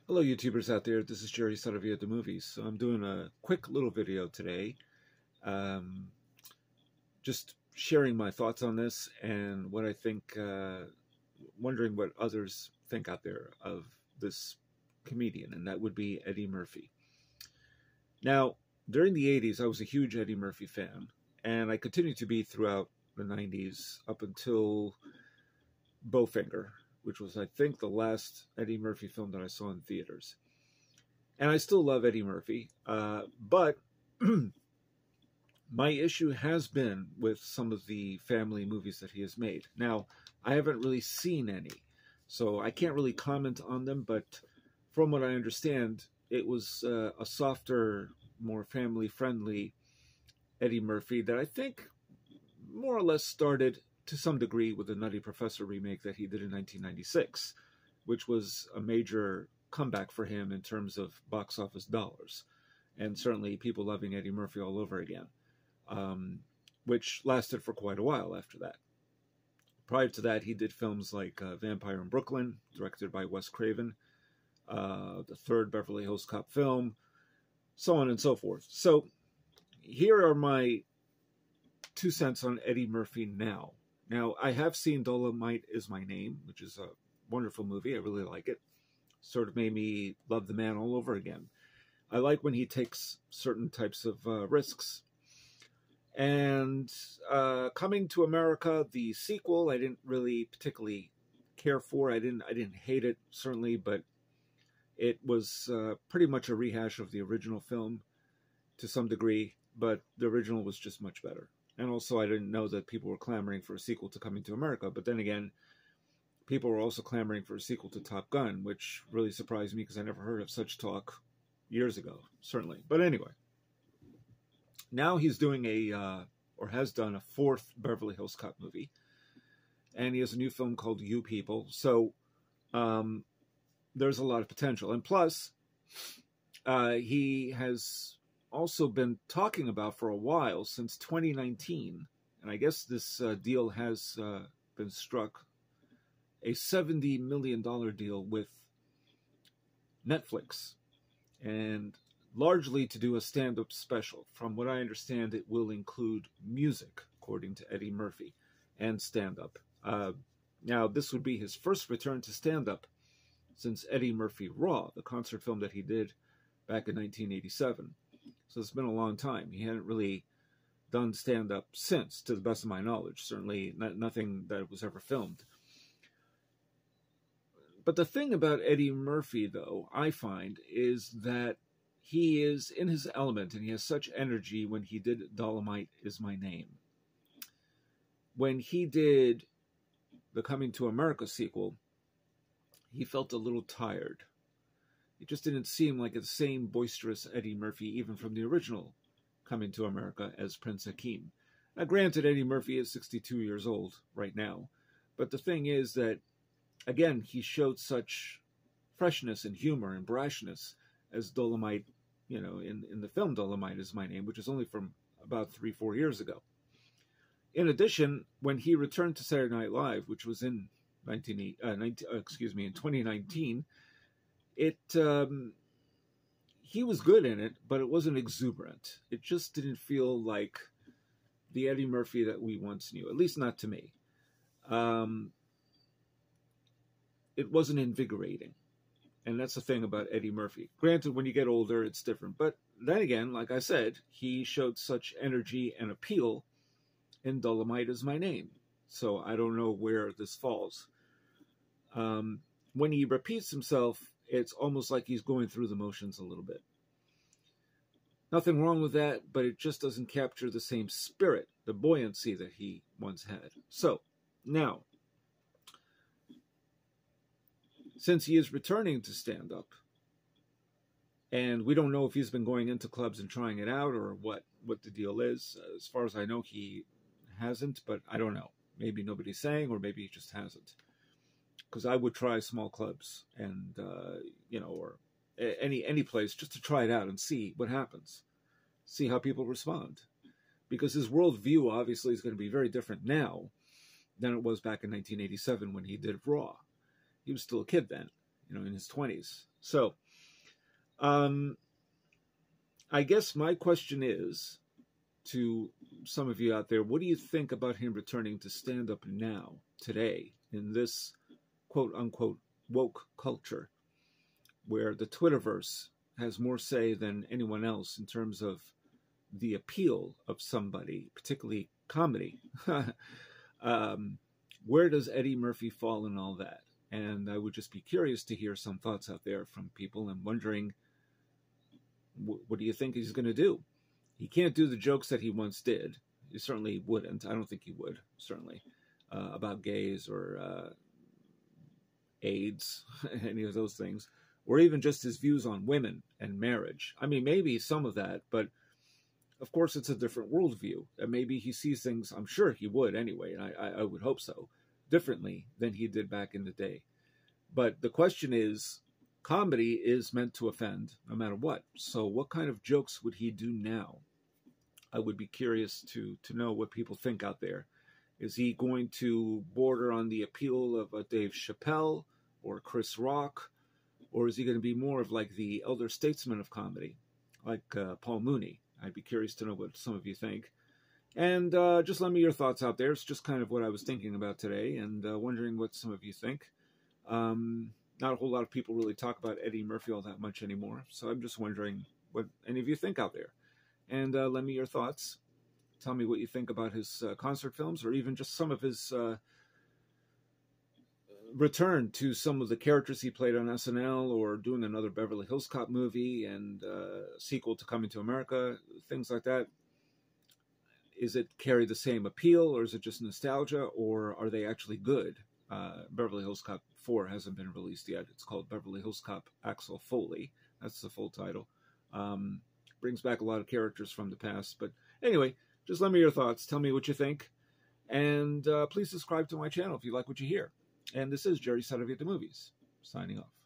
Hello YouTubers out there, this is Jerry Saravia at the movies. So I'm doing a quick little video today, um, just sharing my thoughts on this and what I think, wondering what others think out there of this comedian, and that would be Eddie Murphy. Now, during the 80s, I was a huge Eddie Murphy fan, and I continued to be throughout the 90s up until Bowfinger, which was, I think, the last Eddie Murphy film that I saw in theaters. And I still love Eddie Murphy, but my issue has been with some of the family movies that he has made. Now, I haven't really seen any, so I can't really comment on them, but from what I understand, it was a softer, more family-friendly Eddie Murphy that I think more or less started to some degree with the Nutty Professor remake that he did in 1996, which was a major comeback for him in terms of box office dollars, and certainly people loving Eddie Murphy all over again, which lasted for quite a while after that. Prior to that, he did films like Vampire in Brooklyn, directed by Wes Craven, the third Beverly Hills Cop film, so on and so forth. So here are my 2 cents on Eddie Murphy now. Now, I have seen Dolomite Is My Name, which is a wonderful movie. I really like it. Sort of made me love the man all over again. I like when he takes certain types of risks. And Coming to America, the sequel, I didn't really particularly care for. I didn't hate it, certainly, but it was pretty much a rehash of the original film to some degree, but the original was just much better. And also, I didn't know that people were clamoring for a sequel to Coming to America. But then again, people were also clamoring for a sequel to Top Gun, which really surprised me because I never heard of such talk years ago, certainly. But anyway, now he's doing or has done a 4th Beverly Hills Cop movie. And he has a new film called You People. So there's a lot of potential. And plus, he has also been talking about for a while, since 2019, and I guess this deal has been struck, a $70 million deal with Netflix, and largely to do a stand-up special. From what I understand, it will include music, according to Eddie Murphy, and stand-up. Now, this would be his first return to stand-up since Eddie Murphy Raw, the concert film that he did back in 1987. So it's been a long time. He hadn't really done stand-up since, to the best of my knowledge. Certainly nothing that was ever filmed. But the thing about Eddie Murphy, though, I find, is that he is in his element, and he has such energy when he did Dolomite Is My Name. When he did the Coming to America sequel, he felt a little tired. It just didn't seem like the same boisterous Eddie Murphy, even from the original Coming to America, as Prince Hakeem. Now, granted, Eddie Murphy is 62 years old right now, but the thing is that, again, he showed such freshness and humor and brashness as Dolomite, in the film Dolomite Is My Name, which is only from about 3-4 years ago. In addition, when he returned to Saturday Night Live, which was in 2019, he was good in it, but it wasn't exuberant. It just didn't feel like the Eddie Murphy that we once knew, at least not to me. It wasn't invigorating. And that's the thing about Eddie Murphy. Granted, when you get older, it's different. But then again, like I said, he showed such energy and appeal in Dolomite Is My Name. So I don't know where this falls. When he repeats himself, it's almost like he's going through the motions a little bit. Nothing wrong with that, but it just doesn't capture the same spirit, the buoyancy that he once had. So, now, since he is returning to stand-up, and we don't know if he's been going into clubs and trying it out or what the deal is. As far as I know, he hasn't, but I don't know. Maybe nobody's saying, or maybe he just hasn't. Because I would try small clubs and, or any place just to try it out and see what happens. See how people respond. Because his worldview obviously is going to be very different now than it was back in 1987 when he did Raw. He was still a kid then. in his 20s. So, I guess my question is to some of you out there, what do you think about him returning to stand-up now, today, in this quote-unquote woke culture, where the Twitterverse has more say than anyone else in terms of the appeal of somebody, particularly comedy? Where does Eddie Murphy fall in all that? And I would just be curious to hear some thoughts out there from people, and wondering, what do you think he's going to do? He can't do the jokes that he once did. He certainly wouldn't. I don't think he would, certainly, about gays or AIDS, any of those things, or even just his views on women and marriage. I mean, maybe some of that, but of course it's a different worldview. And maybe he sees things, I'm sure he would anyway, and I would hope so, differently than he did back in the day. But the question is, comedy is meant to offend no matter what. So what kind of jokes would he do now? I would be curious to know what people think out there. Is he going to border on the appeal of a Dave Chappelle or Chris Rock? Or is he going to be more of like the elder statesman of comedy, like Paul Mooney? I'd be curious to know what some of you think. And just let me your thoughts out there. It's just kind of what I was thinking about today, and wondering what some of you think. Not a whole lot of people really talk about Eddie Murphy all that much anymore, so I'm just wondering what any of you think out there. And lend me your thoughts. Tell me what you think about his concert films, or even just some of his return to some of the characters he played on SNL, or doing another Beverly Hills Cop movie and sequel to Coming to America, things like that. Is it carry the same appeal, or is it just nostalgia, or are they actually good? Beverly Hills Cop 4 hasn't been released yet. It's called Beverly Hills Cop Axel Foley. That's the full title. Brings back a lot of characters from the past. But anyway, just let me your thoughts. Tell me what you think. And please subscribe to my channel if you like what you hear. And this is Jerry Saravia the Movies, signing off.